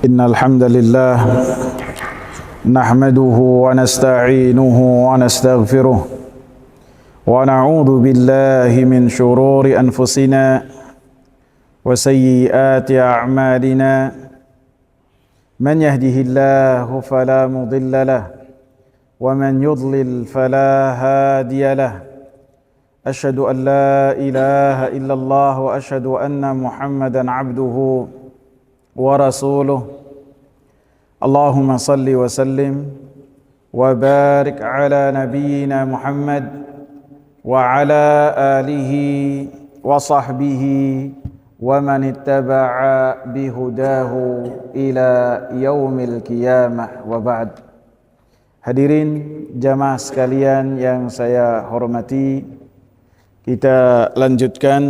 إن الحمد لله نحمده ونستعينه ونستغفره ونعوذ بالله من شرور أنفسنا وسيئات أعمالنا من يهده الله فلا مضل له ومن يضلل فلا هادي له أشهد أن لا إله إلا الله وأشهد أن محمدا عبده ورسوله اللهم صل وسلم وبارك على نبينا محمد وعلى آله وصحبه ومن اتبع بهداه إلى يوم القيامة وبعد. Hadirin jamaah sekalian yang saya hormati, kita lanjutkan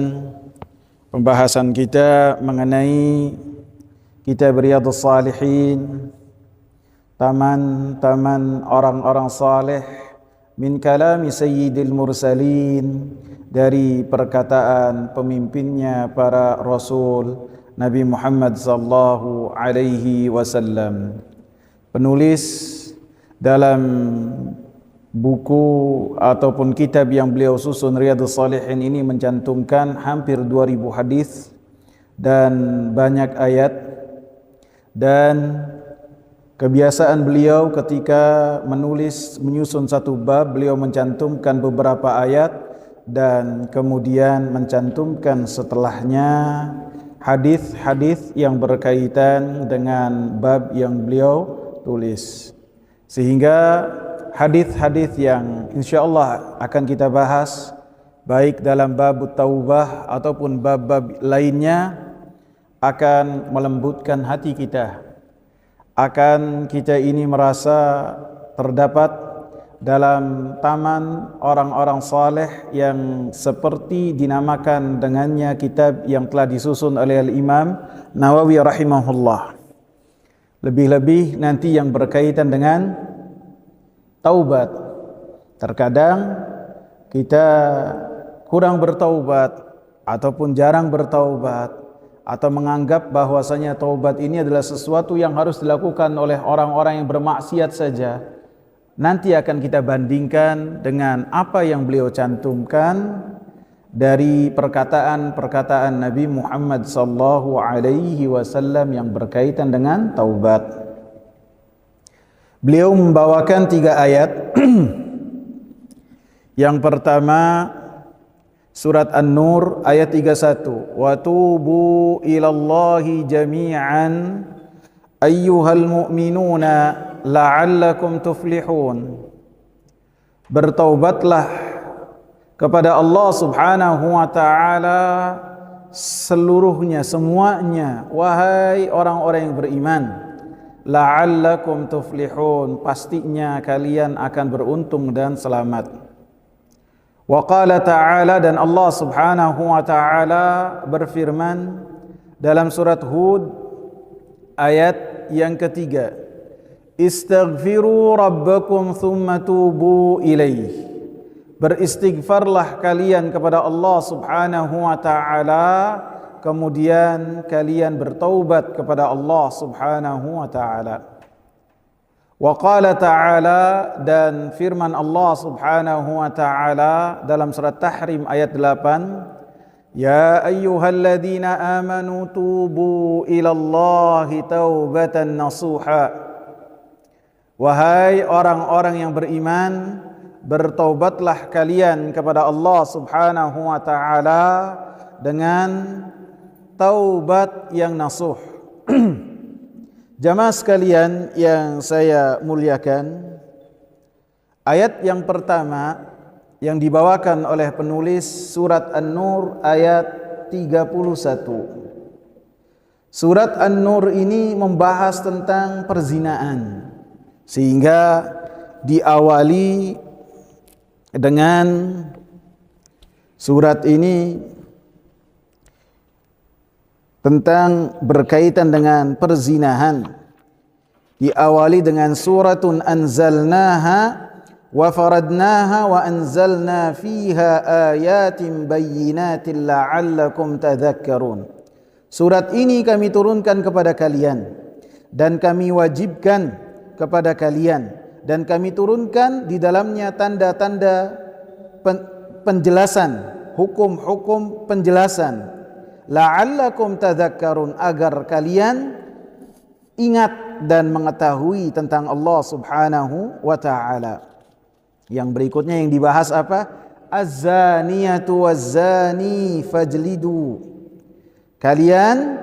pembahasan kita mengenai Kitab Riyadhus Shalihin, taman-taman orang-orang saleh, min kalami sayyidil mursalin, dari perkataan pemimpinnya para rasul Nabi Muhammad sallallahu alaihi wasallam. Penulis dalam buku ataupun kitab yang beliau susun Riyadhus Shalihin ini mencantumkan hampir 2000 hadis dan banyak ayat. Dan kebiasaan beliau ketika menyusun satu bab, beliau mencantumkan beberapa ayat dan kemudian mencantumkan setelahnya hadis-hadis yang berkaitan dengan bab yang beliau tulis. Sehingga hadis-hadis yang insyaallah akan kita bahas baik dalam bab taubah ataupun bab-bab lainnya akan melembutkan hati kita, akan kita ini merasa terdapat dalam taman orang-orang saleh yang seperti dinamakan dengannya kitab yang telah disusun oleh Al-Imam Nawawi rahimahullah. Lebih-lebih nanti yang berkaitan dengan taubat. Terkadang kita kurang bertaubat ataupun jarang bertaubat, atau menganggap bahwasanya taubat ini adalah sesuatu yang harus dilakukan oleh orang-orang yang bermaksiat saja. Nanti akan kita bandingkan dengan apa yang beliau cantumkan dari perkataan-perkataan Nabi Muhammad sallallahu alaihi wasallam yang berkaitan dengan taubat. Beliau membawakan 3 ayat. Yang pertama Surat An-Nur ayat 31. Wa tubu ilallahi jami'an ayyuhal mu'minuna la'allakum tuflihun. Bertaubatlah kepada Allah Subhanahu wa taala seluruhnya, semuanya, wahai orang-orang yang beriman. La'allakum tuflihun, pastinya kalian akan beruntung dan selamat. Wa qala ta'ala, dan Allah Subhanahu wa ta'ala berfirman dalam surat Hud ayat yang ketiga, istaghfiru rabbakum thumma tubu ilaih. Beristighfarlah kalian kepada Allah Subhanahu wa ta'ala, kemudian kalian bertaubat kepada Allah Subhanahu wa ta'ala. Wa qala ta'ala, dan firman Allah Subhanahu wa ta'ala dalam surat Tahrim ayat 8, ya ayyuhalladzina amanu tubu ilallahi taubatan nasuha. Wahai orang-orang yang beriman, bertaubatlah kalian kepada Allah Subhanahu wa ta'ala dengan taubat yang nasuh. Jamaah sekalian yang saya muliakan, ayat yang pertama yang dibawakan oleh penulis surat An-Nur ayat 31. Surat An-Nur ini membahas tentang perzinaan, sehingga diawali dengan surat ini tentang berkaitan dengan perzinahan. Diawali dengan suratun anzalnaha wa faradnaha wa anzalna fiha ayatin bayyinatin la'allakum tadhakkarun. Surat ini kami turunkan kepada kalian dan kami wajibkan kepada kalian dan kami turunkan di dalamnya tanda-tanda penjelasan, hukum-hukum penjelasan, la'allakum tadhakkarun, agar kalian ingat dan mengetahui tentang Allah Subhanahu wa ta'ala. Yang berikutnya yang dibahas apa? Az-zaniyatu waz-zani fajlidu. Kalian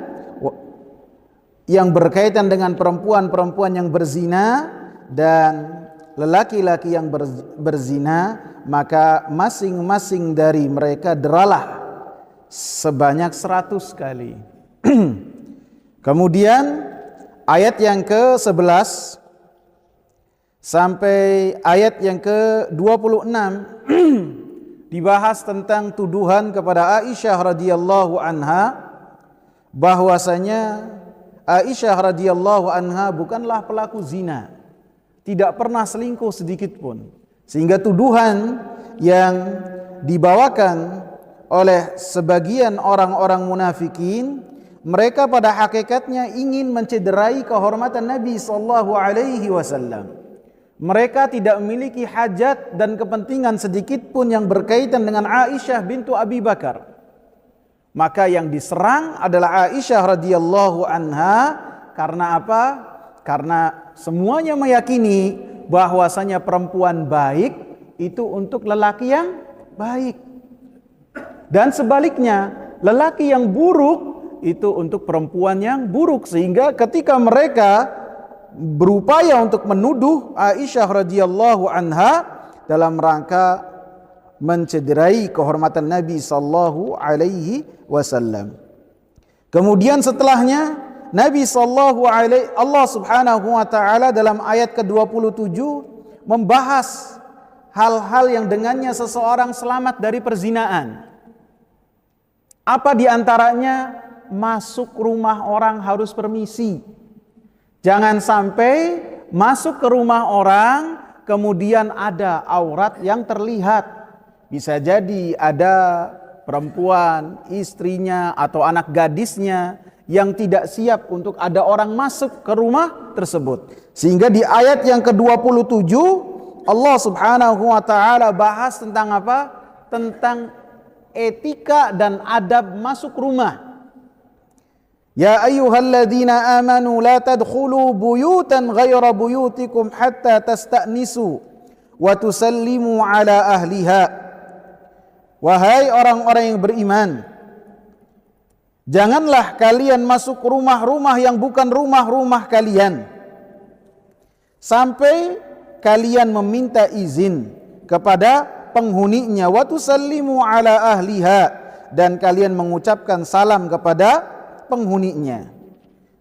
yang berkaitan dengan perempuan-perempuan yang berzina dan lelaki-laki yang berzina, maka masing-masing dari mereka deralah sebanyak 100 kali. Kemudian ayat yang ke-11 sampai ayat yang ke-26 dibahas tentang tuduhan kepada Aisyah radhiyallahu anha, bahwasanya Aisyah radhiyallahu anha bukanlah pelaku zina, tidak pernah selingkuh sedikit pun. Sehingga tuduhan yang dibawakan oleh sebagian orang-orang munafikin, mereka pada hakikatnya ingin mencederai kehormatan Nabi sallallahu alaihi wasallam. Mereka tidak memiliki hajat dan kepentingan sedikit pun yang berkaitan dengan Aisyah bintu Abi Bakar. Maka yang diserang adalah Aisyah radhiyallahu anha. Karena apa? Karena semuanya meyakini bahwasanya perempuan baik itu untuk lelaki yang baik, dan sebaliknya lelaki yang buruk itu untuk perempuan yang buruk. Sehingga ketika mereka berupaya untuk menuduh Aisyah radhiyallahu anha dalam rangka mencederai kehormatan Nabi sallallahu alaihi wasallam. Kemudian setelahnya Nabi sallallahu alaihi Allah Subhanahu wa taala dalam ayat ke-27 membahas hal-hal yang dengannya seseorang selamat dari perzinaan. Apa di antaranya? Masuk rumah orang harus permisi. Jangan sampai masuk ke rumah orang kemudian ada aurat yang terlihat. Bisa jadi ada perempuan, istrinya atau anak gadisnya yang tidak siap untuk ada orang masuk ke rumah tersebut. Sehingga di ayat yang ke-27 Allah Subhanahu wa taala bahas tentang apa? Tentang etika dan adab masuk rumah. Ya ayyuhalladzina amanu la tadkhulu buyutan ghaira buyutikum hatta tasta'nisu wa tusallimu ala ahliha. Wahai orang-orang yang beriman, janganlah kalian masuk rumah-rumah yang bukan rumah-rumah kalian sampai kalian meminta izin kepada penghuninya, wa tusallimu ala ahliha, dan kalian mengucapkan salam kepada penghuninya.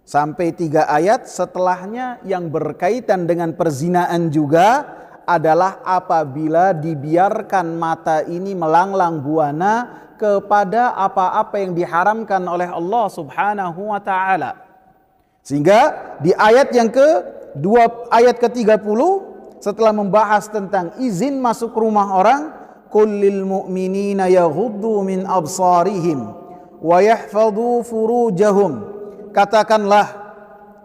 Sampai 3 ayat setelahnya yang berkaitan dengan perzinaan juga adalah apabila dibiarkan mata ini melanglang buana kepada apa-apa yang diharamkan oleh Allah Subhanahu wa taala. Sehingga di ayat yang ayat ke-30 setelah membahas tentang izin masuk rumah orang, kullil mu'minina yaghuddu min absarihim wa yahfadhu furujahum, katakanlah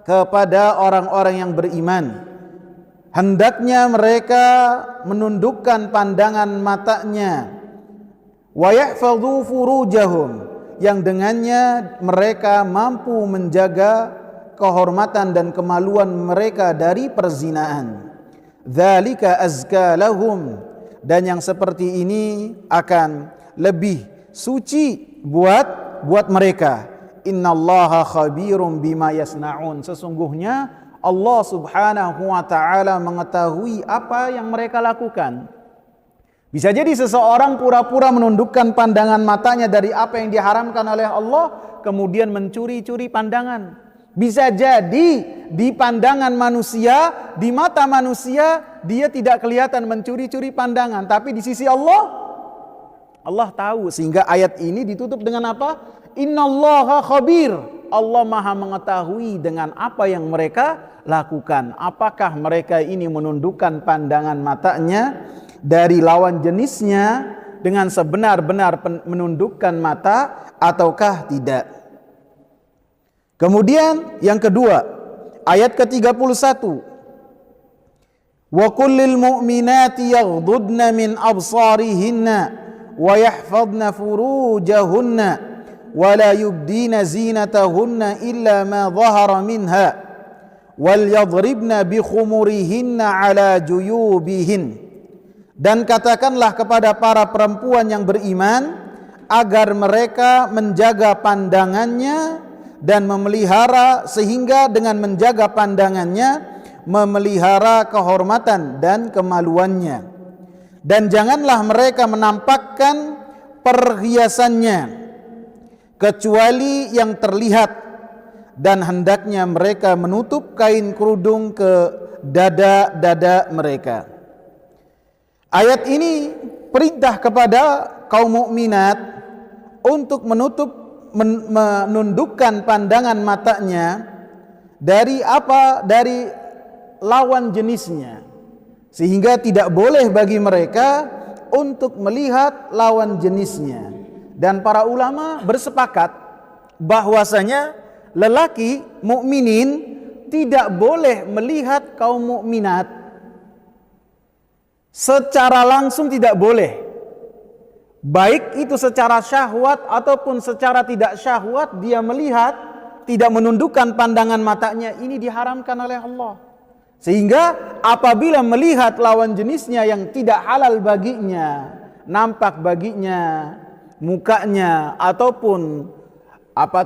kepada orang-orang yang beriman, hendaknya mereka menundukkan pandangan matanya, wa yahfadhu furujahum, yang dengannya mereka mampu menjaga kehormatan dan kemaluan mereka dari perzinaan. Dzalika azka lahum, dan yang seperti ini akan lebih suci buat mereka. Innallaha khabirum bima yasnaun, sesungguhnya Allah Subhanahu wa taala mengetahui apa yang mereka lakukan. Bisa jadi seseorang pura-pura menundukkan pandangan matanya dari apa yang diharamkan oleh Allah, kemudian mencuri-curi pandangan. Bisa jadi di pandangan manusia, di mata manusia, dia tidak kelihatan mencuri-curi pandangan, tapi di sisi Allah tahu. Sehingga ayat ini ditutup dengan apa? Innallaha khabir, Allah maha mengetahui dengan apa yang mereka lakukan. Apakah mereka ini menundukkan pandangan matanya dari lawan jenisnya dengan sebenar-benar menundukkan mata ataukah tidak. Kemudian yang kedua, ayat ke-31. Wa kullil mu'minati yaghdudna min absarihinna wa yahfadna furujahunna wa la yubdina zinatahunna illa ma dhahara minha wal yadribna bi khumurihinna ala juyubihin. Dan katakanlah kepada para perempuan yang beriman agar mereka menjaga pandangannya dan memelihara, sehingga dengan menjaga pandangannya memelihara kehormatan dan kemaluannya. Dan janganlah mereka menampakkan perhiasannya kecuali yang terlihat, dan hendaknya mereka menutup kain kerudung ke dada-dada mereka. Ayat ini perintah kepada kaum mukminat untuk menundukkan pandangan matanya dari apa? Dari lawan jenisnya, sehingga tidak boleh bagi mereka untuk melihat lawan jenisnya. Dan para ulama bersepakat bahwasanya lelaki mukminin tidak boleh melihat kaum mukminat secara langsung, tidak boleh, baik itu secara syahwat ataupun secara tidak syahwat. Dia melihat, tidak menundukkan pandangan matanya, ini diharamkan oleh Allah. Sehingga apabila melihat lawan jenisnya yang tidak halal baginya, nampak baginya mukanya ataupun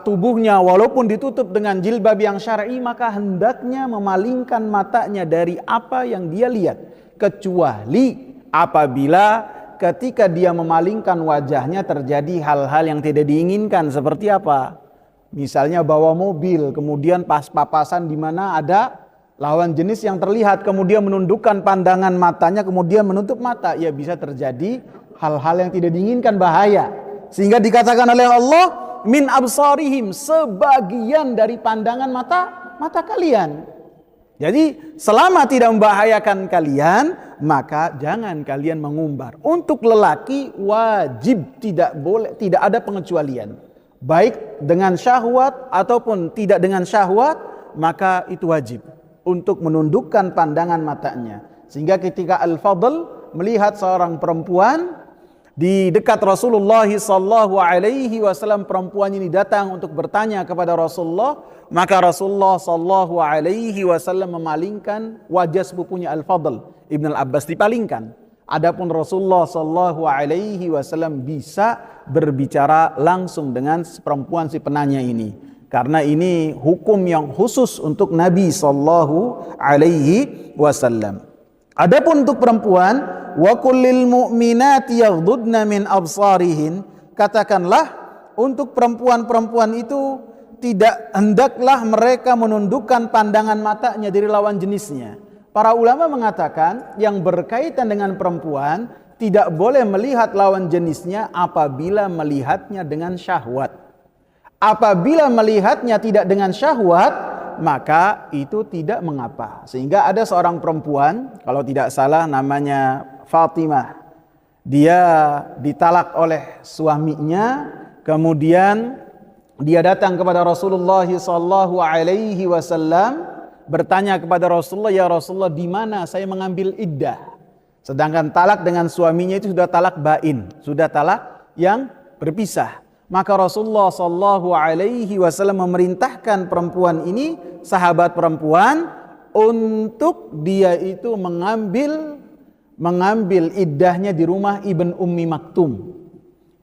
tubuhnya walaupun ditutup dengan jilbab yang syar'i, maka hendaknya memalingkan matanya dari apa yang dia lihat, kecuali apabila ketika dia memalingkan wajahnya terjadi hal-hal yang tidak diinginkan. Seperti apa? Misalnya bawa mobil, kemudian pas papasan di mana ada lawan jenis yang terlihat, kemudian menundukkan pandangan matanya, kemudian menutup mata, ya bisa terjadi hal-hal yang tidak diinginkan, bahaya. Sehingga dikatakan oleh Allah, min absarihim, sebagian dari pandangan mata kalian. Jadi selama tidak membahayakan kalian, maka jangan kalian mengumbar. Untuk lelaki wajib, tidak boleh, tidak ada pengecualian. Baik dengan syahwat ataupun tidak dengan syahwat, maka itu wajib untuk menundukkan pandangan matanya. Sehingga ketika Al-Fadl melihat seorang perempuan di dekat Rasulullah SAW, perempuan ini datang untuk bertanya kepada Rasulullah, maka Rasulullah SAW memalingkan wajah sepupunya Al-Fadl Ibn Al-Abbas, dipalingkan. Adapun Rasulullah SAW bisa berbicara langsung dengan perempuan si penanya ini, karena ini hukum yang khusus untuk Nabi SAW. Adapun untuk perempuan, wa kullil mu'minati yaghdudna min absarihin, katakanlah untuk perempuan-perempuan itu tidak hendaklah mereka menundukkan pandangan matanya dari lawan jenisnya. Para ulama mengatakan yang berkaitan dengan perempuan tidak boleh melihat lawan jenisnya apabila melihatnya dengan syahwat. Apabila melihatnya tidak dengan syahwat, maka itu tidak mengapa. Sehingga ada seorang perempuan, kalau tidak salah namanya Fatimah, dia ditalak oleh suaminya, kemudian dia datang kepada Rasulullah SAW, bertanya kepada Rasulullah, ya Rasulullah, di mana saya mengambil iddah? Sedangkan talak dengan suaminya itu sudah talak bain, sudah talak yang berpisah. Maka Rasulullah SAW memerintahkan perempuan ini, sahabat perempuan, untuk dia itu mengambil iddahnya di rumah Ibn Ummi Maktum.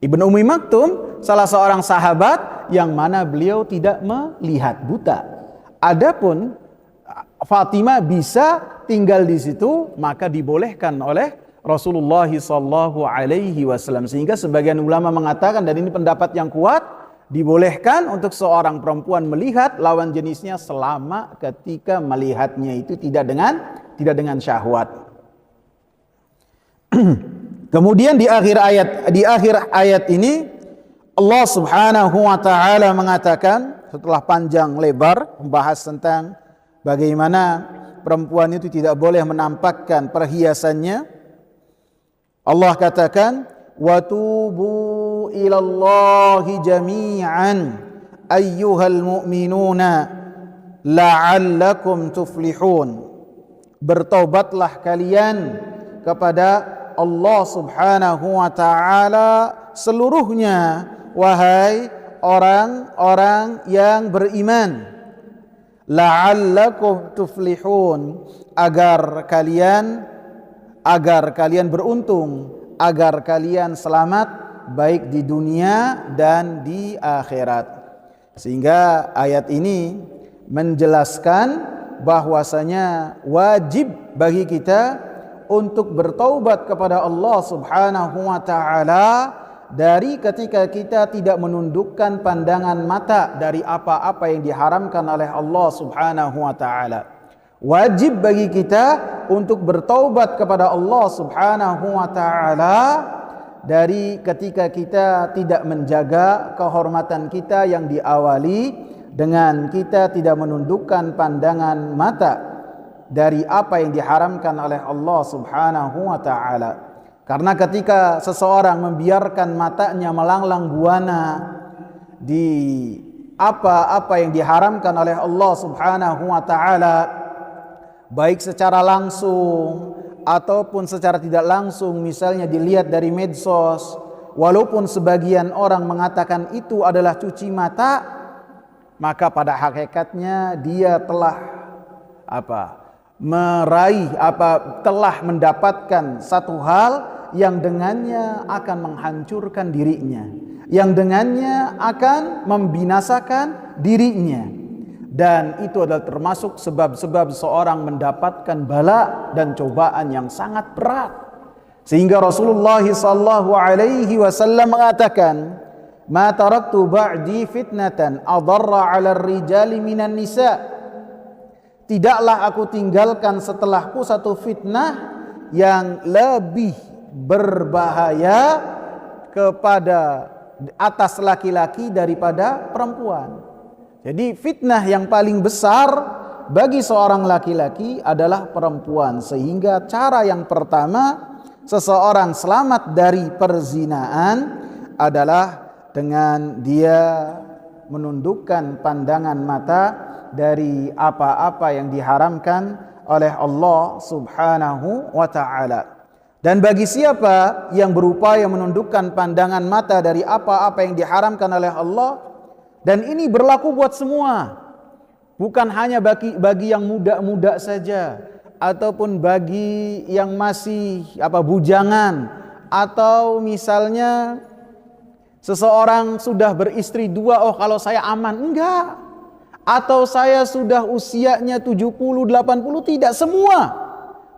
Ibn Ummi Maktum salah seorang sahabat yang mana beliau tidak melihat, buta. Adapun Fatimah bisa tinggal di situ, maka dibolehkan oleh Rasulullah SAW. Sehingga sebagian ulama mengatakan, dan ini pendapat yang kuat, dibolehkan untuk seorang perempuan melihat lawan jenisnya selama ketika melihatnya itu tidak dengan syahwat. Kemudian di akhir ayat ini Allah Subhanahu wa taala mengatakan, setelah panjang lebar membahas tentang bagaimana perempuan itu tidak boleh menampakkan perhiasannya, Allah katakan, wa tubu ilallahi jami'an ayyuhal mu'minuna la'allakum tuflihun. Bertaubatlah kalian kepada Allah Subhanahu wa taala seluruhnya, wahai orang-orang yang beriman. La'allakum tuflihun, agar kalian beruntung, agar kalian selamat baik di dunia dan di akhirat. Sehingga ayat ini menjelaskan bahwasanya wajib bagi kita untuk bertaubat kepada Allah Subhanahu wa taala dari ketika kita tidak menundukkan pandangan mata dari apa-apa yang diharamkan oleh Allah Subhanahu wa taala. Wajib bagi kita untuk bertaubat kepada Allah Subhanahu wa taala dari ketika kita tidak menjaga kehormatan kita yang diawali dengan kita tidak menundukkan pandangan mata dari apa yang diharamkan oleh Allah Subhanahu wa taala. Karena ketika seseorang membiarkan matanya melanglang buana di apa-apa yang diharamkan oleh Allah Subhanahu wa taala, baik secara langsung ataupun secara tidak langsung, misalnya dilihat dari medsos, walaupun sebagian orang mengatakan itu adalah cuci mata, maka pada hakikatnya dia telah telah mendapatkan satu hal yang dengannya akan menghancurkan dirinya, yang dengannya akan membinasakan dirinya. Dan itu adalah termasuk sebab-sebab seorang mendapatkan bala dan cobaan yang sangat berat. Sehingga Rasulullah sallallahu alaihi wasallam mengatakan, "Ma taraktu ba'di fitnatan adarra 'ala ar-rijali minan nisa." Tidaklah aku tinggalkan setelahku satu fitnah yang lebih berbahaya kepada atas laki-laki daripada perempuan. Jadi fitnah yang paling besar bagi seorang laki-laki adalah perempuan. Sehingga cara yang pertama seseorang selamat dari perzinaan adalah dengan dia menundukkan pandangan mata dari apa-apa yang diharamkan oleh Allah Subhanahu wa ta'ala. Dan bagi siapa yang berupaya menundukkan pandangan mata dari apa-apa yang diharamkan oleh Allah, dan ini berlaku buat semua, bukan hanya bagi yang muda-muda saja, ataupun bagi yang masih bujangan, atau misalnya seseorang sudah beristri 2, oh kalau saya aman, enggak. Atau saya sudah usianya 70, 80, tidak semua.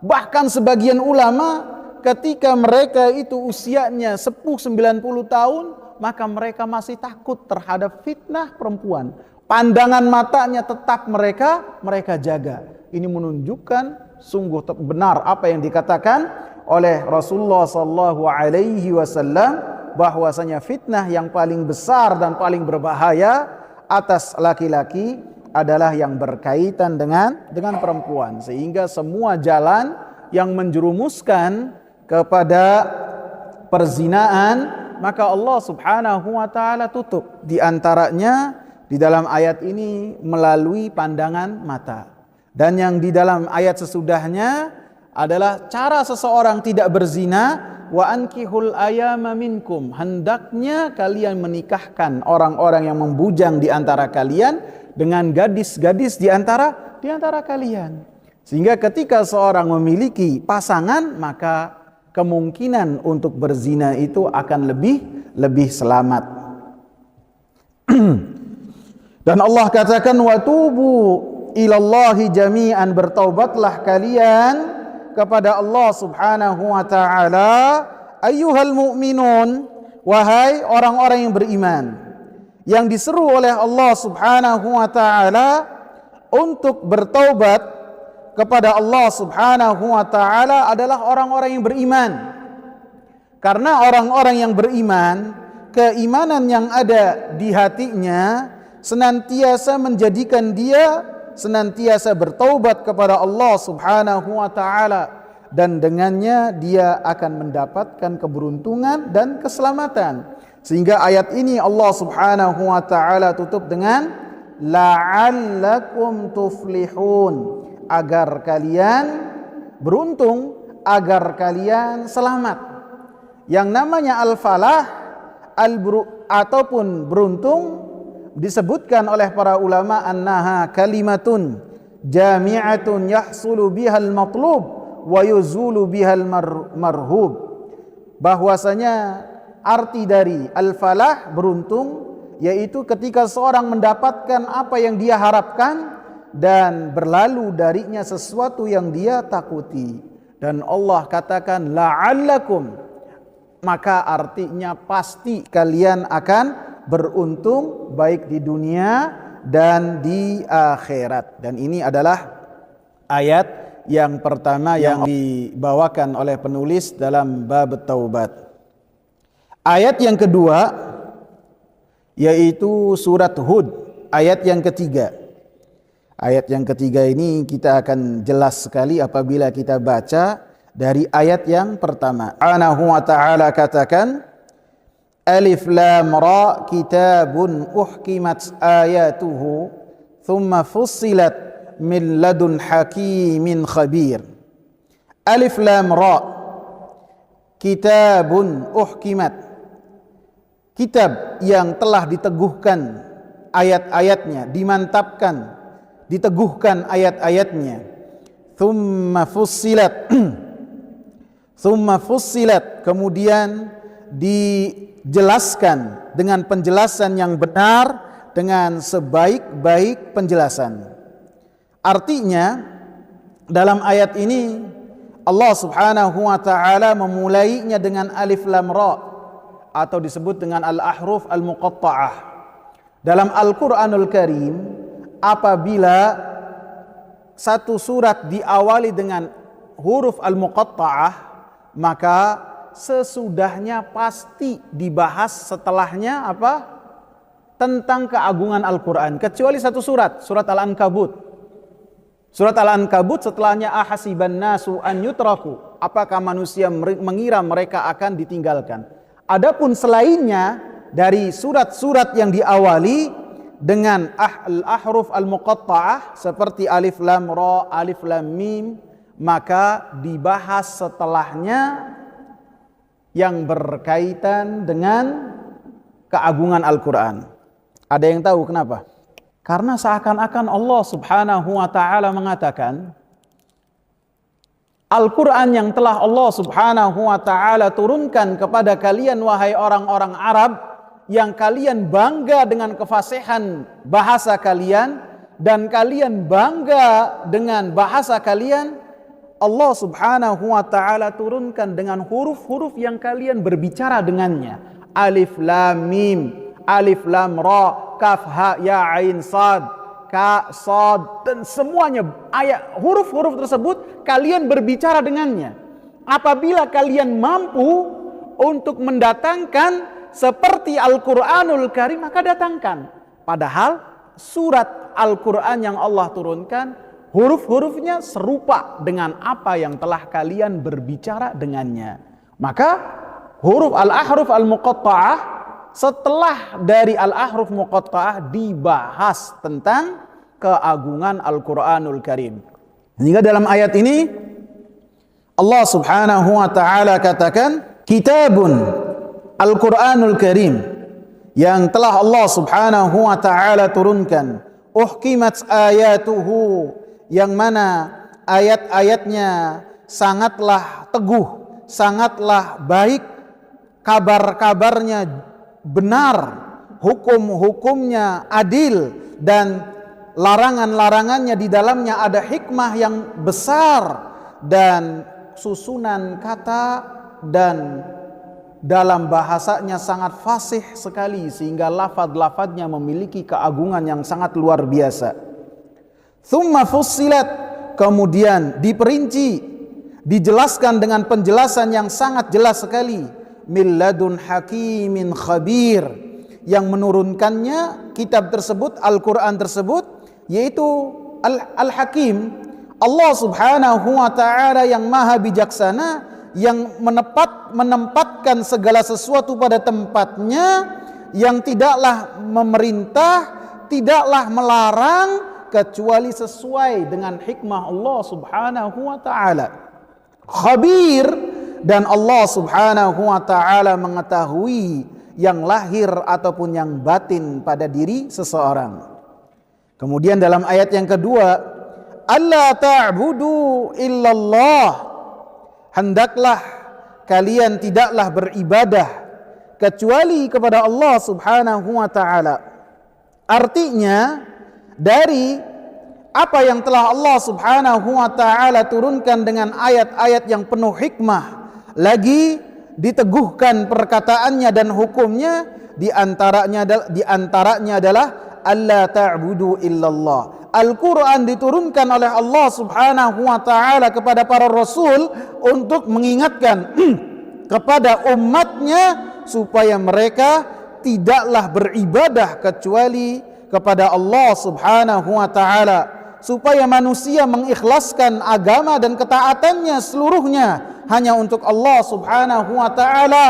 Bahkan sebagian ulama ketika mereka itu usianya sepuh 90 tahun, maka mereka masih takut terhadap fitnah perempuan. Pandangan matanya tetap mereka jaga. Ini menunjukkan sungguh benar apa yang dikatakan oleh Rasulullah sallallahu alaihi wasallam, bahwasanya fitnah yang paling besar dan paling berbahaya atas laki-laki adalah yang berkaitan dengan perempuan. Sehingga semua jalan yang menjerumuskan kepada perzinaan, maka Allah Subhanahu wa taala tutup. Di antaranya di dalam ayat ini melalui pandangan mata. Dan yang di dalam ayat sesudahnya adalah cara seseorang tidak berzina. Wa ankihul ayama minkum, hendaknya kalian menikahkan orang-orang yang membujang di antara kalian dengan gadis-gadis di antara kalian. Sehingga ketika seorang memiliki pasangan, maka kemungkinan untuk berzina itu akan lebih selamat. Dan Allah katakan, wa tubu ilallahi jami'an, bertaubatlah kalian kepada Allah Subhanahu wa taala, ayyuhal mu'minun, wahai orang-orang yang beriman. Yang diseru oleh Allah Subhanahu wa taala untuk bertaubat kepada Allah Subhanahu wa taala adalah orang-orang yang beriman. Karena orang-orang yang beriman, keimanan yang ada di hatinya senantiasa menjadikan dia senantiasa bertaubat kepada Allah Subhanahu wa taala, dan dengannya dia akan mendapatkan keberuntungan dan keselamatan. Sehingga ayat ini Allah Subhanahu wa taala tutup dengan la'allakum tuflihun, agar kalian beruntung, agar kalian selamat. Yang namanya al-falah ataupun beruntung disebutkan oleh para ulama annaha kalimatun jami'atun yahsulu bihal matlub wa yuzulu bihal marhub, bahwasanya arti dari al-falah beruntung yaitu ketika seorang mendapatkan apa yang dia harapkan dan berlalu darinya sesuatu yang dia takuti. Dan Allah katakan la'allakum, maka artinya pasti kalian akan beruntung baik di dunia dan di akhirat. Dan ini adalah ayat yang pertama yang dibawakan oleh penulis dalam bab taubat. Ayat yang kedua yaitu surat Hud, ayat yang ketiga. Ayat yang ketiga ini kita akan jelas sekali apabila kita baca dari ayat yang pertama. Subhanahu wa ta'ala katakan, Alif Lam Ra kitabun uhkimat ayatuhu thumma fussilat min ladun hakimin khabir. Alif Lam Ra kitabun uhkimat, kitab yang telah diteguhkan ayat-ayatnya, dimantapkan, diteguhkan ayat-ayatnya. Thumma fussilat thumma fussilat, kemudian dijelaskan dengan penjelasan yang benar, dengan sebaik-baik penjelasan. Artinya dalam ayat ini Allah Subhanahu wa ta'ala memulainya dengan alif lam ra atau disebut dengan al-ahruf al-muqatta'ah. Dalam Al-Qur'anul Karim, apabila satu surat diawali dengan huruf al-muqatta'ah, maka sesudahnya pasti dibahas setelahnya apa? Tentang keagungan Al-Qur'an, kecuali satu surat Al-Ankabut. Surat Al-Ankabut setelahnya ahasiban nasu an yutraku, apakah manusia mengira mereka akan ditinggalkan. Adapun selainnya dari surat-surat yang diawali dengan al-ahruf al-muqatta'ah seperti alif lam ra, alif lam mim, maka dibahas setelahnya yang berkaitan dengan keagungan Al-Qur'an. Ada yang tahu kenapa? Karena seakan-akan Allah Subhanahu wa ta'ala mengatakan Al-Quran yang telah Allah Subhanahu wa ta'ala turunkan kepada kalian wahai orang-orang Arab, yang kalian bangga dengan kefasihan bahasa kalian dan kalian bangga dengan bahasa kalian, Allah Subhanahu wa ta'ala turunkan dengan huruf-huruf yang kalian berbicara dengannya. Alif lam mim, alif lam ra, kaf ha ya ain sad, ka sad, dan semuanya ayat huruf-huruf tersebut kalian berbicara dengannya. Apabila kalian mampu untuk mendatangkan seperti Al-Qur'anul Karim, maka datangkan. Padahal surat Al-Qur'an yang Allah turunkan huruf-hurufnya serupa dengan apa yang telah kalian berbicara dengannya. Maka huruf al-ahruf al-muqatta'ah, setelah dari al-ahruf muqatta'ah dibahas tentang keagungan Al-Qur'anul Karim. Sehingga dalam ayat ini Allah Subhanahu wa ta'ala katakan kitabun Al-Qur'anul Karim yang telah Allah Subhanahu wa ta'ala turunkan, uhkimat ayatuhu, yang mana ayat-ayatnya sangatlah teguh, sangatlah baik, kabar-kabarnya benar, hukum-hukumnya adil, dan larangan-larangannya di dalamnya ada hikmah yang besar, dan susunan kata dan dalam bahasanya sangat fasih sekali, sehingga lafaz-lafaznya memiliki keagungan yang sangat luar biasa. Thumma fussilat, kemudian diperinci, dijelaskan dengan penjelasan yang sangat jelas sekali. Min ladun hakimin khabir, yang menurunkannya kitab tersebut, Al-Quran tersebut, yaitu Al-Hakim, Allah Subhanahu wa ta'ala yang maha bijaksana, yang menempatkan segala sesuatu pada tempatnya, yang tidaklah memerintah tidaklah melarang kecuali sesuai dengan hikmah Allah Subhanahu wa taala. Khabir, dan Allah Subhanahu wa taala mengetahui yang lahir ataupun yang batin pada diri seseorang. Kemudian dalam ayat yang kedua, alla ta'budu illallah, hendaklah kalian tidaklah beribadah kecuali kepada Allah Subhanahu wa taala. Artinya dari apa yang telah Allah Subhanahu wa taala turunkan dengan ayat-ayat yang penuh hikmah, lagi diteguhkan perkataannya dan hukumnya, di antaranya adalah alla ta'budu illallah. Al-Quran diturunkan oleh Allah Subhanahu wa taala kepada para rasul untuk mengingatkan kepada umatnya supaya mereka tidaklah beribadah kecuali kepada Allah Subhanahu wa taala, supaya manusia mengikhlaskan agama dan ketaatannya seluruhnya hanya untuk Allah Subhanahu wa taala,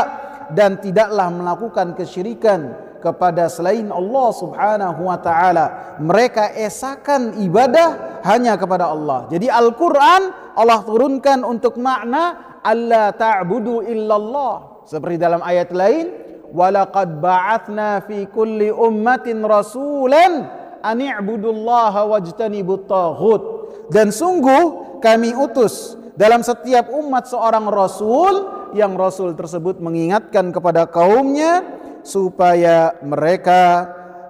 dan tidaklah melakukan kesyirikan kepada selain Allah Subhanahu wa taala. Mereka esakan ibadah hanya kepada Allah. Jadi Al-Qur'an Allah turunkan untuk makna alla ta'budu illallah. Seperti dalam ayat lain, walaqad ba'atsna fi kulli ummatin rasulan an i'budullaha wajtanibut taghut. Dan sungguh kami utus dalam setiap umat seorang rasul, yang rasul tersebut mengingatkan kepada kaumnya supaya mereka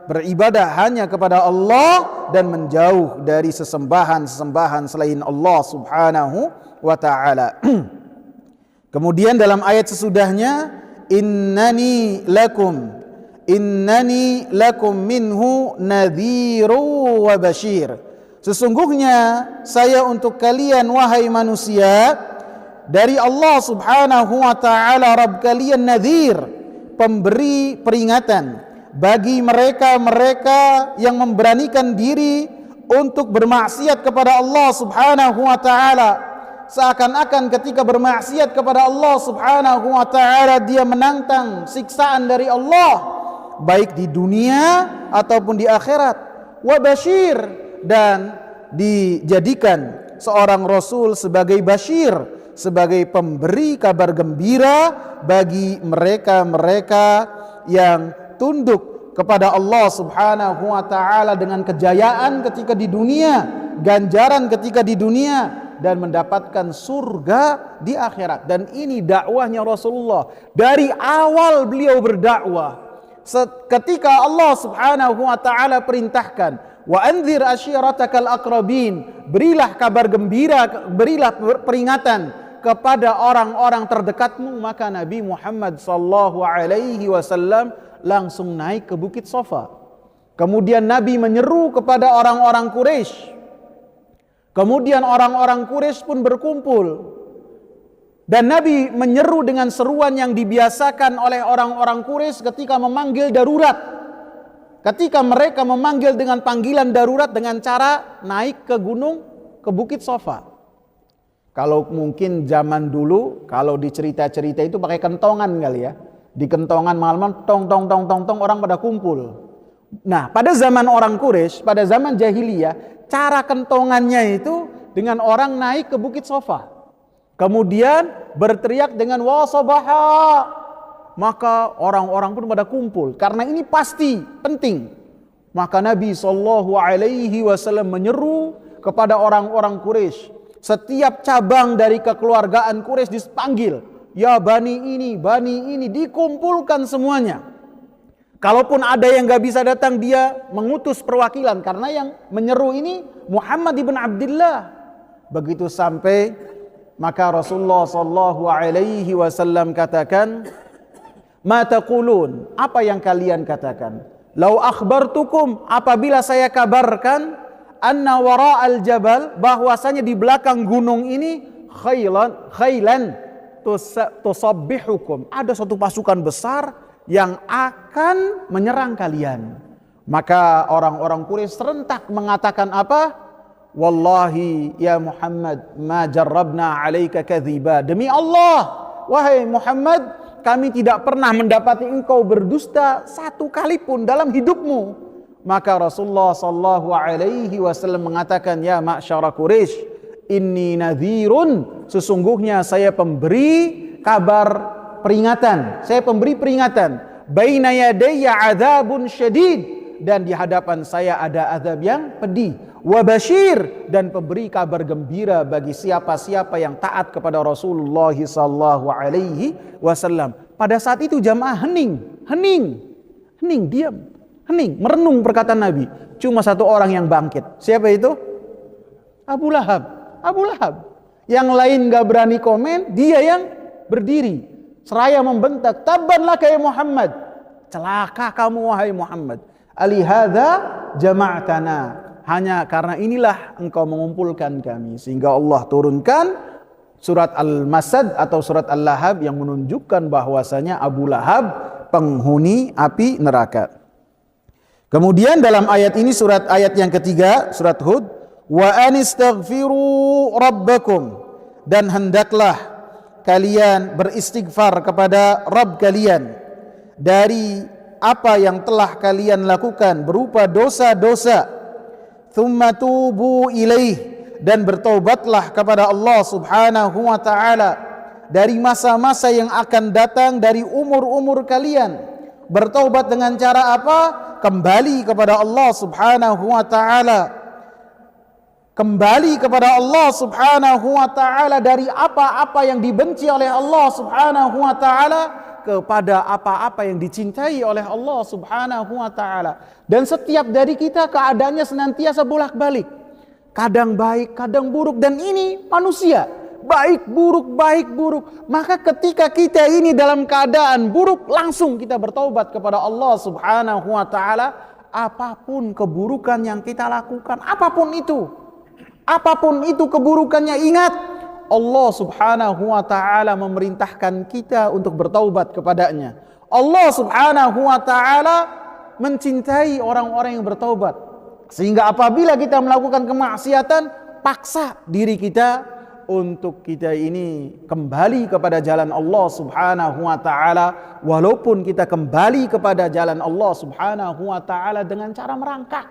beribadah hanya kepada Allah dan menjauh dari sesembahan-sesembahan selain Allah Subhanahu wa taala. Kemudian dalam ayat sesudahnya, innani lakum minhu nadhiru wa bashir. Sesungguhnya saya untuk kalian wahai manusia dari Allah Subhanahu wa taala Rabb kalian nadhir, pemberi peringatan bagi mereka-mereka yang memberanikan diri untuk bermaksiat kepada Allah Subhanahu wa taala. Seakan-akan ketika bermaksiat kepada Allah Subhanahu wa taala dia menantang siksaan dari Allah baik di dunia ataupun di akhirat. Wa bashir, dan dijadikan seorang rasul sebagai bashir, sebagai pemberi kabar gembira bagi mereka-mereka yang tunduk kepada Allah Subhanahu wa taala dengan kejayaan ketika di dunia, ganjaran ketika di dunia, dan mendapatkan surga di akhirat. Dan ini dakwahnya Rasulullah dari awal beliau berdakwah. Ketika Allah Subhanahu wa taala perintahkan, wa anzir ashiratakal aqrabin, berilah kabar gembira, berilah peringatan kepada orang-orang terdekatmu, maka Nabi Muhammad sallallahu alaihi wasallam langsung naik ke Bukit Safa. Kemudian Nabi menyeru kepada orang-orang Quraisy. Kemudian orang-orang Quraisy pun berkumpul. Dan Nabi menyeru dengan seruan yang dibiasakan oleh orang-orang Quraisy ketika memanggil darurat. Ketika mereka memanggil dengan panggilan darurat dengan cara naik ke gunung, ke Bukit Safa. Kalau mungkin zaman dulu, kalau di cerita-cerita itu pakai kentongan kali ya. Di kentongan malam-malam tong tong tong tong tong orang pada kumpul. Nah, pada zaman orang Quraisy, pada zaman jahiliyah, cara kentongannya itu dengan orang naik ke Bukit Safa. Kemudian berteriak dengan wa sabaha. Maka orang-orang pun pada kumpul. Karena ini pasti penting. Maka Nabi SAW menyeru kepada orang-orang Quraisy. Setiap cabang dari kekeluargaan Quraisy dipanggil. Ya bani ini, dikumpulkan semuanya. Kalaupun ada yang gak bisa datang, dia mengutus perwakilan. Karena yang menyeru ini Muhammad ibn Abdullah. Begitu sampai, maka Rasulullah SAW katakan, ma taqulun, apa yang kalian katakan? Lau akhbartukum, apabila saya kabarkan, anna wara'al jabal, bahwasanya di belakang gunung ini khailan tusabbihukum, ada satu pasukan besar yang akan menyerang kalian. Maka orang-orang Quraisy serentak mengatakan apa? Wallahi ya Muhammad ma jarrabna alaika kadhiba. Demi Allah, wahai Muhammad, kami tidak pernah mendapati engkau berdusta satu kali pun dalam hidupmu. Maka Rasulullah sallallahu alaihi wasallam mengatakan, ya ma'syara Quraisy, inni nadhirun, sesungguhnya saya pemberi kabar peringatan, saya pemberi peringatan, baina yadayya adzabun syadid, dan di hadapan saya ada azab yang pedih, wa basyir, dan pemberi kabar gembira bagi siapa-siapa yang taat kepada Rasulullah sallallahu alaihi wasallam. Pada saat itu jamaah hening, diam, hening, merenung perkataan Nabi. Cuma satu orang yang bangkit. Siapa itu? Abu Lahab. Yang lain gak berani komen, dia yang berdiri seraya membentak, tabban laka ya Muhammad, celaka kamu wahai Muhammad, alihadza jama'tana, hanya karena inilah engkau mengumpulkan kami. Sehingga Allah turunkan surat Al-Masad atau surat Al-Lahab yang menunjukkan bahwasanya Abu Lahab penghuni api neraka. Kemudian dalam ayat ini, ayat yang ketiga, surat Hud, wa anistaghfiru rabbakum, dan hendaklah kalian beristighfar kepada Rabb kalian dari apa yang telah kalian lakukan berupa dosa-dosa, thumma tubu ilaih, dan bertaubatlah kepada Allah subhanahu wa ta'ala dari masa-masa yang akan datang dari umur-umur kalian. Bertaubat dengan cara apa? Kembali kepada Allah subhanahu wa ta'ala, kembali kepada Allah subhanahu wa ta'ala dari apa-apa yang dibenci oleh Allah subhanahu wa ta'ala kepada apa-apa yang dicintai oleh Allah subhanahu wa ta'ala. Dan setiap dari kita keadaannya senantiasa bolak-balik, kadang baik, kadang buruk, dan ini manusia, baik buruk. Maka ketika kita ini dalam keadaan buruk, langsung kita bertaubat kepada Allah subhanahu wa ta'ala. Apapun keburukan yang kita lakukan, apapun itu keburukannya, ingat Allah subhanahu wa ta'ala memerintahkan kita untuk bertaubat kepadanya. Allah subhanahu wa ta'ala mencintai orang-orang yang bertaubat. Sehingga apabila kita melakukan kemaksiatan, paksa diri kita untuk kita ini kembali kepada jalan Allah subhanahu wa ta'ala. Walaupun kita kembali kepada jalan Allah subhanahu wa ta'ala dengan cara merangkak.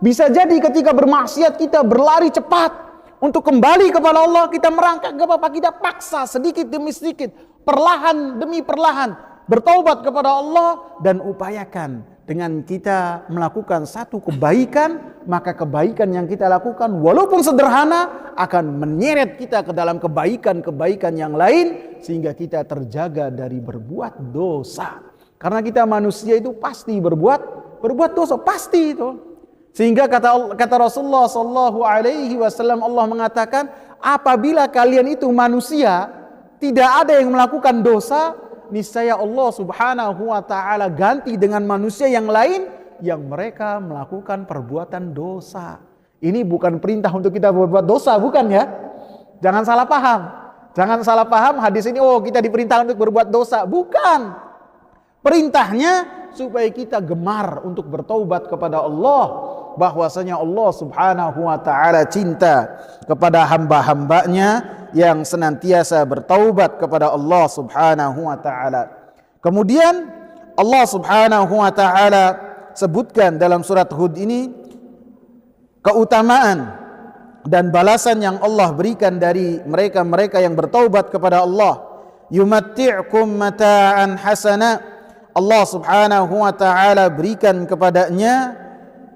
Bisa jadi ketika bermaksiat kita berlari cepat, untuk kembali kepada Allah kita merangkak, gak apa-apa, kita paksa sedikit demi sedikit, perlahan demi perlahan bertaubat kepada Allah, dan upayakan dengan kita melakukan satu kebaikan, maka kebaikan yang kita lakukan walaupun sederhana akan menyeret kita ke dalam kebaikan-kebaikan yang lain, sehingga kita terjaga dari berbuat dosa. Karena kita manusia itu pasti berbuat dosa, pasti itu. Sehingga kata Rasulullah sallallahu alaihi wasallam, Allah mengatakan, apabila kalian itu manusia tidak ada yang melakukan dosa, niscaya Allah subhanahu wa ta'ala ganti dengan manusia yang lain yang mereka melakukan perbuatan dosa. Ini bukan perintah untuk kita berbuat dosa, bukan ya. Jangan salah paham hadis ini, oh kita diperintah untuk berbuat dosa. Bukan. Perintahnya supaya kita gemar untuk bertaubat kepada Allah. Bahwasanya Allah subhanahu wa ta'ala cinta kepada hamba-hambanya yang senantiasa bertaubat kepada Allah subhanahu wa ta'ala. Kemudian Allah subhanahu wa ta'ala sebutkan dalam surat Hud ini keutamaan dan balasan yang Allah berikan dari mereka-mereka yang bertaubat kepada Allah. Yumatti'kum mata'an hasana, Allah subhanahu wa ta'ala berikan kepadanya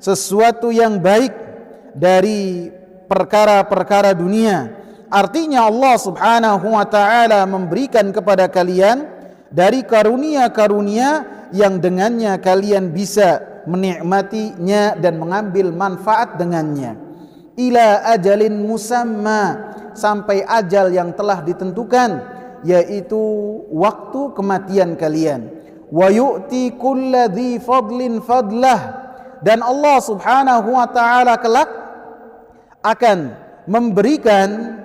sesuatu yang baik dari perkara-perkara dunia. Artinya Allah subhanahu wa ta'ala memberikan kepada kalian dari karunia-karunia yang dengannya kalian bisa menikmatinya dan mengambil manfaat dengannya. Ila ajalin musamma, sampai ajal yang telah ditentukan, yaitu waktu kematian kalian. Wa yu'ti kulla dhi fadlin fadlah, dan Allah subhanahu wa ta'ala kelak akan memberikan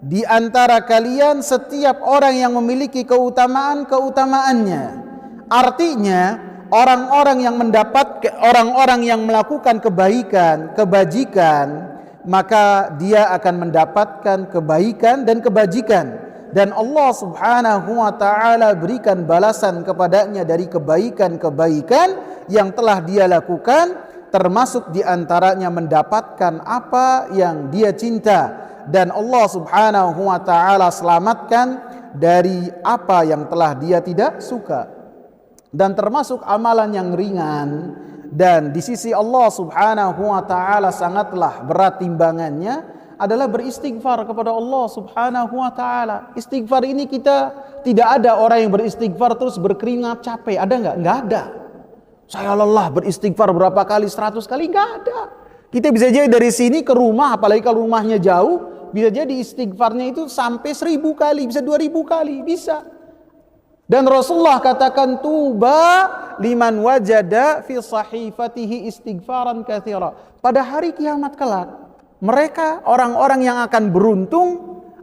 di antara kalian setiap orang yang memiliki keutamaan-keutamaannya. Artinya orang-orang yang melakukan kebaikan, kebajikan, maka dia akan mendapatkan kebaikan dan kebajikan, dan Allah subhanahu wa ta'ala berikan balasan kepadanya dari kebaikan-kebaikan yang telah dia lakukan, termasuk diantaranya mendapatkan apa yang dia cinta, dan Allah subhanahu wa ta'ala selamatkan dari apa yang telah dia tidak suka. Dan termasuk amalan yang ringan dan di sisi Allah subhanahu wa ta'ala sangatlah berat timbangannya adalah beristighfar kepada Allah subhanahu wa ta'ala. Istighfar ini kita tidak ada orang yang beristighfar terus berkeringat capek. Ada enggak? Enggak ada. Saya lelah beristighfar berapa kali, 100 kali, enggak ada. Kita bisa jadi dari sini ke rumah, apalagi kalau rumahnya jauh, bisa jadi istighfarnya itu sampai 1000 kali, bisa 2000 kali, bisa. Dan Rasulullah katakan, tuba liman wajada fi sahifatihi istighfaran katsira. Pada hari kiamat kelak, mereka orang-orang yang akan beruntung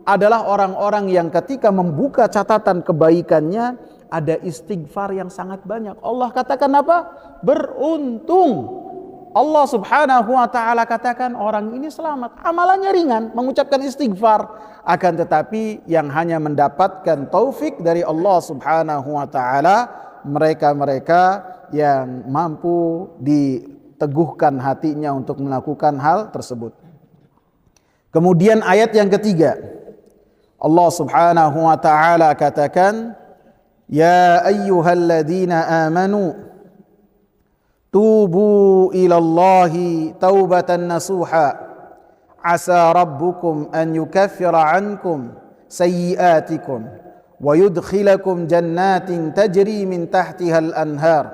adalah orang-orang yang ketika membuka catatan kebaikannya ada istighfar yang sangat banyak. Allah katakan apa? Beruntung. Allah subhanahu wa ta'ala katakan orang ini selamat. Amalannya ringan, mengucapkan istighfar. Akan tetapi yang hanya mendapatkan taufik dari Allah subhanahu wa ta'ala, mereka-mereka yang mampu diteguhkan hatinya untuk melakukan hal tersebut. Kemudian ayat yang ketiga, Allah subhanahu wa ta'ala katakan, ya ayyuhalladzina amanu tubu ilallahi taubatan nasuha asa rabbukum an yukaffira ankum sayyiatikum wa yudkhilakum jannatin tajri min tahtiha al-anhar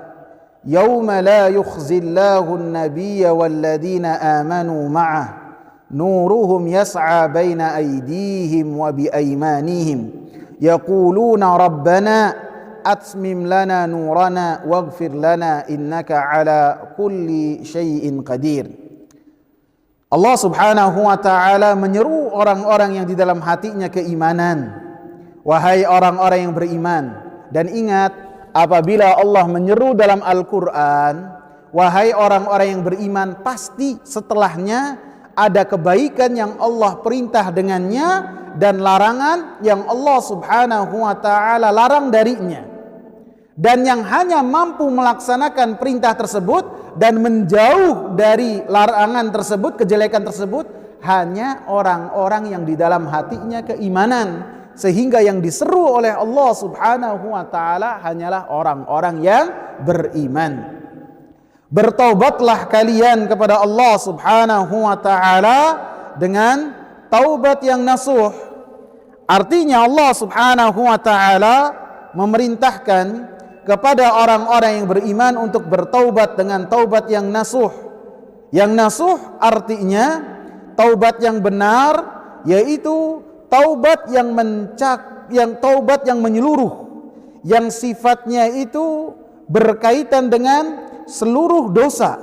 yawma la yukhzillahu an-nabiyya walladhina amanu ma'ah nuruhum yas'a baina aydihim wa bi aymanihim yaquluna rabbana atmim lana nurana waghfir lana innaka ala kulli syai'in qadir. Allah subhanahu wa ta'ala menyeru orang-orang yang di dalam hatinya keimanan. Wahai orang-orang yang beriman. Dan ingat, apabila Allah menyeru dalam Al-Quran, wahai orang-orang yang beriman, pasti setelahnya ada kebaikan yang Allah perintah dengannya dan larangan yang Allah subhanahu wa ta'ala larang darinya. Dan yang hanya mampu melaksanakan perintah tersebut dan menjauh dari larangan tersebut, kejelekan tersebut, hanya orang-orang yang di dalam hatinya keimanan. Sehingga yang diseru oleh Allah subhanahu wa ta'ala hanyalah orang-orang yang beriman. Bertaubatlah kalian kepada Allah subhanahu wa ta'ala dengan taubat yang nasuh. Artinya Allah subhanahu wa ta'ala memerintahkan kepada orang-orang yang beriman untuk bertaubat dengan taubat yang nasuh. Yang nasuh artinya taubat yang benar, yaitu taubat yang taubat yang menyeluruh, yang sifatnya itu berkaitan dengan seluruh dosa,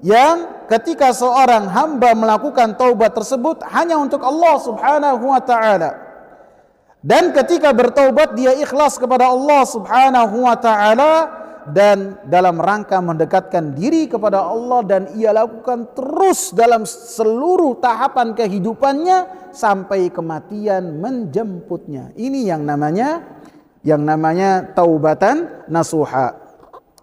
yang ketika seorang hamba melakukan taubat tersebut hanya untuk Allah subhanahu wa ta'ala. Dan ketika bertaubat dia ikhlas kepada Allah subhanahu wa ta'ala dan dalam rangka mendekatkan diri kepada Allah, dan ia lakukan terus dalam seluruh tahapan kehidupannya sampai kematian menjemputnya. Ini yang namanya taubatan nasuha.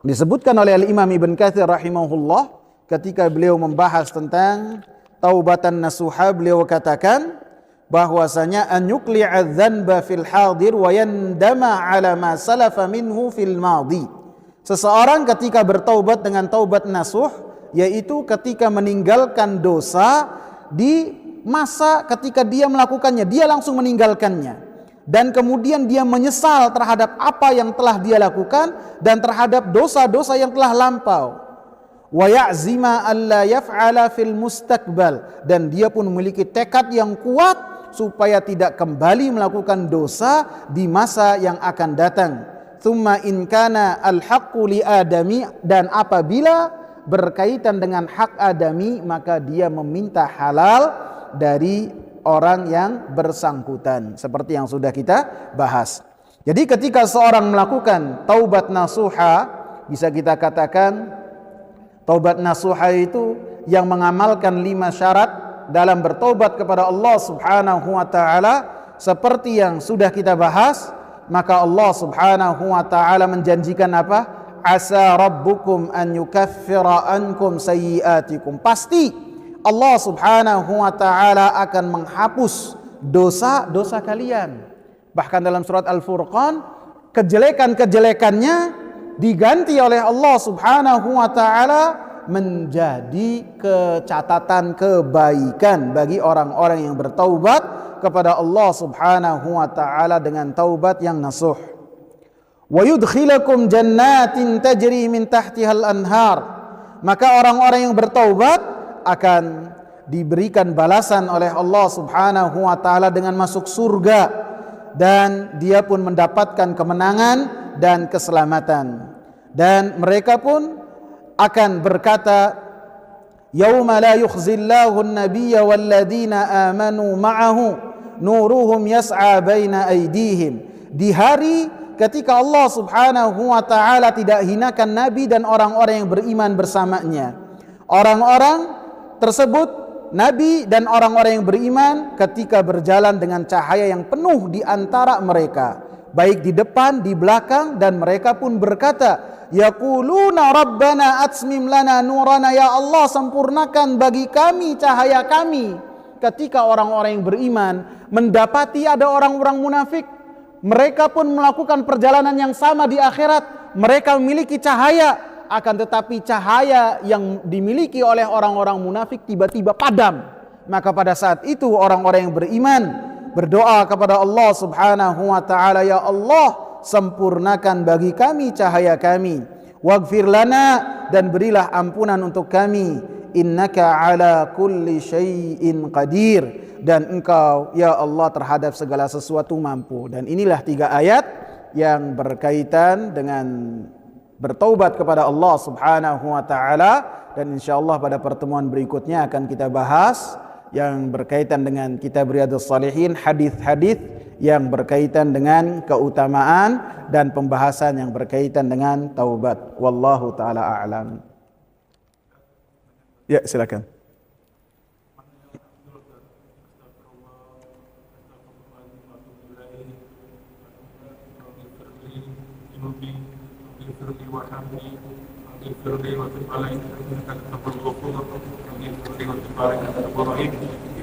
Disebutkan oleh Al-Imam Ibn Katsir rahimahullah ketika beliau membahas tentang taubatan nasuha, beliau katakan bahwasanya an yuqli'a dzanba fil hadir wa yandama ala ma salafa minhu fil madi. Seseorang ketika bertaubat dengan taubat nasuh, yaitu ketika meninggalkan dosa di masa ketika dia melakukannya, dia langsung meninggalkannya, dan kemudian dia menyesal terhadap apa yang telah dia lakukan dan terhadap dosa-dosa yang telah lampau. Wa ya'zima alla yaf'ala fil mustaqbal, dan dia pun memiliki tekad yang kuat supaya tidak kembali melakukan dosa di masa yang akan datang. Tsumma in kana al-haqqu li adami, dan apabila berkaitan dengan hak adami maka dia meminta halal dari orang yang bersangkutan, seperti yang sudah kita bahas. Jadi ketika seorang melakukan taubat nasuha, bisa kita katakan taubat nasuha itu yang mengamalkan 5 syarat dalam bertobat kepada Allah subhanahu wa ta'ala, seperti yang sudah kita bahas. Maka Allah subhanahu wa ta'ala menjanjikan apa? asa rabbukum an yukaffira ankum sayyiatikum. Pasti Allah Subhanahu wa taala akan menghapus dosa-dosa kalian. Bahkan dalam surat Al-Furqan, kejelekan-kejelekannya diganti oleh Allah Subhanahu wa taala menjadi catatan kebaikan bagi orang-orang yang bertaubat kepada Allah Subhanahu wa taala dengan taubat yang nasuh. Wa yudkhilakum jannatin tajri min tahtihal anhar. Maka orang-orang yang bertaubat akan diberikan balasan oleh Allah Subhanahu wa taala dengan masuk surga, dan dia pun mendapatkan kemenangan dan keselamatan. Dan mereka pun akan berkata, yauma la yukhzillahu an-nabiyya walladzina amanu ma'ahu nuruhum yas'a baina aydihim. Di hari ketika Allah Subhanahu wa taala tidak hinakan nabi dan orang-orang yang beriman bersamanya. Orang-orang tersebut, nabi dan orang-orang yang beriman, ketika berjalan dengan cahaya yang penuh di antara mereka, baik di depan, di belakang, dan mereka pun berkata, yaquluna rabbana atsmim lana nurana, ya Allah sempurnakan bagi kami cahaya kami. Ketika orang-orang yang beriman mendapati ada orang-orang munafik, mereka pun melakukan perjalanan yang sama di akhirat. Mereka memiliki cahaya, akan tetapi cahaya yang dimiliki oleh orang-orang munafik tiba-tiba padam. Maka pada saat itu orang-orang yang beriman berdoa kepada Allah Subhanahu wa taala, ya Allah sempurnakan bagi kami cahaya kami, waghfir lana, dan berilah ampunan untuk kami, innaka ala kulli syai'in qadir, dan engkau ya Allah terhadap segala sesuatu mampu. Dan inilah 3 ayat yang berkaitan dengan bertaubat kepada Allah Subhanahu wa taala, dan insyaallah pada pertemuan berikutnya akan kita bahas yang berkaitan dengan kitab Riyadhus Shalihin, hadis-hadis yang berkaitan dengan keutamaan dan pembahasan yang berkaitan dengan taubat. Wallahu taala a'lam. Ya, silakan.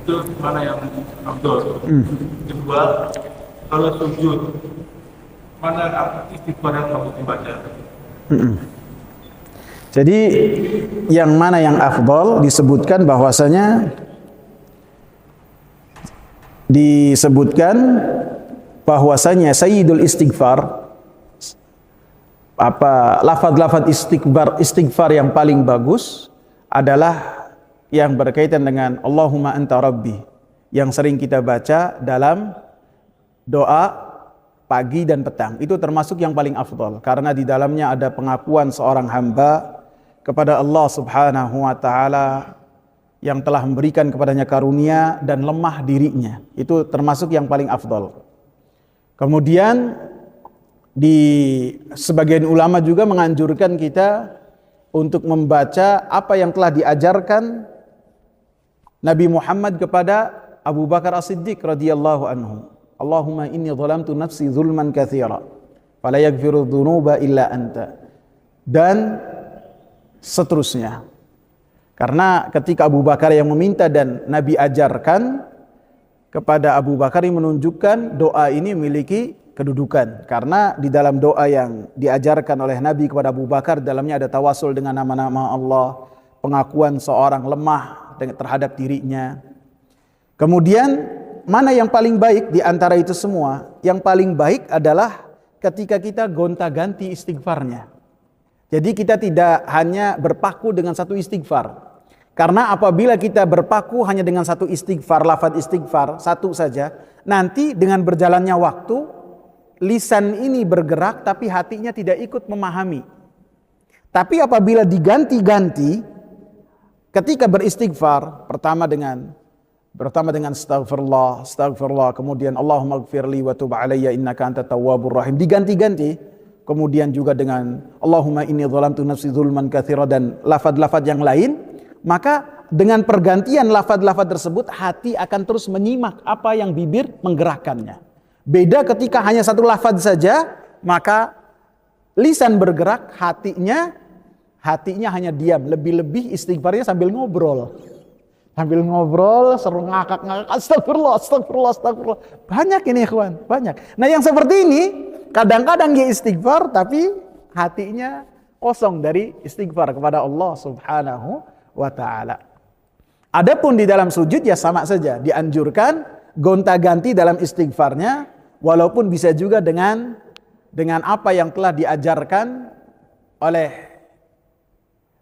Itu mana yang afdol? Kedua, kalau sujud, mana istighfar yang harus dibaca? Jadi yang mana yang afdol disebutkan bahwasanya sayyidul istighfar, lafaz-lafaz istighfar yang paling bagus adalah yang berkaitan dengan Allahumma anta rabbi, yang sering kita baca dalam doa pagi dan petang. Itu termasuk yang paling afdal, karena di dalamnya ada pengakuan seorang hamba kepada Allah Subhanahu wa taala yang telah memberikan kepadanya karunia dan lemah dirinya. Itu termasuk yang paling afdal. Kemudian di sebagian ulama juga menganjurkan kita untuk membaca apa yang telah diajarkan Nabi Muhammad kepada Abu Bakar As-Siddiq radhiyallahu anhu. Allahumma inni zalamtu nafsi zulman katsira fala yaghfiru dzunuba illa anta, dan seterusnya. Karena ketika Abu Bakar yang meminta dan Nabi ajarkan kepada Abu Bakar, yang menunjukkan doa ini memiliki kedudukan, karena di dalam doa yang diajarkan oleh Nabi kepada Abu Bakar, dalamnya ada tawasul dengan nama-nama Allah, pengakuan seorang lemah terhadap dirinya. Kemudian mana yang paling baik di antara itu semua? Yang paling baik adalah ketika kita gonta-ganti istighfarnya. Jadi kita tidak hanya berpaku dengan satu istighfar. Karena apabila kita berpaku hanya dengan satu istighfar, lafaz istighfar satu saja, nanti dengan berjalannya waktu lisan ini bergerak tapi hatinya tidak ikut memahami. Tapi apabila diganti-ganti, ketika beristighfar, pertama dengan astagfirullah, kemudian Allahumma ighfirli wa tub alayya innaka antat tawwabur rahim, diganti-ganti, kemudian juga dengan Allahumma inni zalamtu nafsi zulman katsira dan lafaz-lafaz yang lain, maka dengan pergantian lafaz-lafaz tersebut hati akan terus menyimak apa yang bibir menggerakkannya. Beda ketika hanya satu lafaz saja, maka Lisan bergerak, hatinya hanya diam. Lebih-lebih istighfarnya sambil ngobrol. Sambil ngobrol, seru ngakak-ngakak, astagfirullah. Banyak ini ikhwan, banyak. Nah yang seperti ini, kadang-kadang dia istighfar, tapi hatinya kosong dari istighfar kepada Allah subhanahu wa ta'ala. Adapun di dalam sujud ya sama saja. Dianjurkan gonta-ganti dalam istighfarnya, walaupun bisa juga dengan apa yang telah diajarkan oleh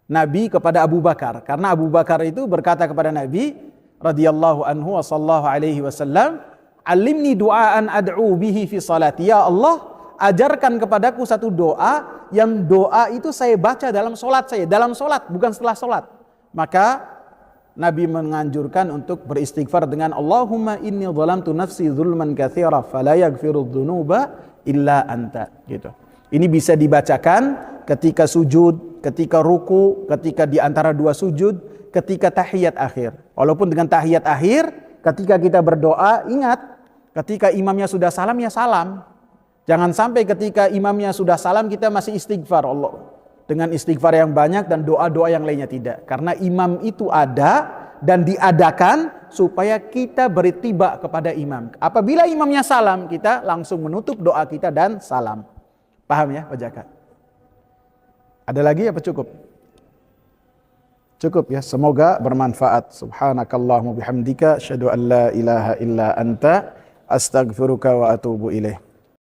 Nabi kepada Abu Bakar, karena Abu Bakar itu berkata kepada Nabi radhiyallahu anhu wa sallallahu alaihi wasallam, "Alimni du'aan ad'u bihi fi salati." Ya Allah, ajarkan kepadaku satu doa yang doa itu saya baca dalam solat saya, dalam solat bukan setelah solat. Maka Nabi menganjurkan untuk beristighfar dengan Allahumma inni zalamtu nafsi zulman katsira fala yaghfirudz dzunuba illa anta, gitu. Ini bisa dibacakan ketika sujud, ketika ruku, ketika di antara dua sujud, ketika tahiyat akhir. Walaupun dengan tahiyat akhir, ketika kita berdoa, ingat, ketika imamnya sudah salam, ya salam. Jangan sampai ketika imamnya sudah salam, kita masih istighfar Allah. Dengan istighfar yang banyak dan doa-doa yang lainnya tidak. Karena imam itu ada dan diadakan supaya kita beritiba kepada imam. Apabila imamnya salam, kita langsung menutup doa kita dan salam. Paham ya Pak Jaka? Ada lagi apa cukup? Cukup ya, semoga bermanfaat. Subhanakallahumma bihamdika asyhadu an la ilaha illa anta astaghfiruka wa atubu ilaih.